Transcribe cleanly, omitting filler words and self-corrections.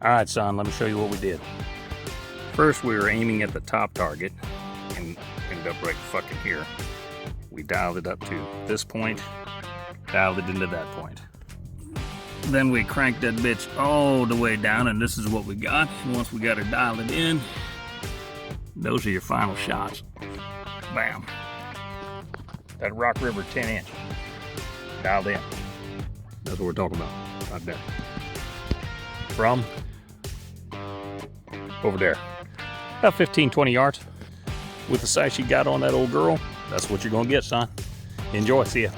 All right, son, let me show you what we did. First, we were aiming at the top target and ended up right fucking here. We dialed it up to this point, dialed it into that point. Then we cranked that bitch all the way down, and this is what we got. And once we got her dialed it in, those are your final shots. Bam. That Rock River 10-inch, dialed in. That's what we're talking about, right there. From over there, about 15-20 yards. With the sight you got on that old girl, that's what you're gonna get, son. Enjoy, see ya.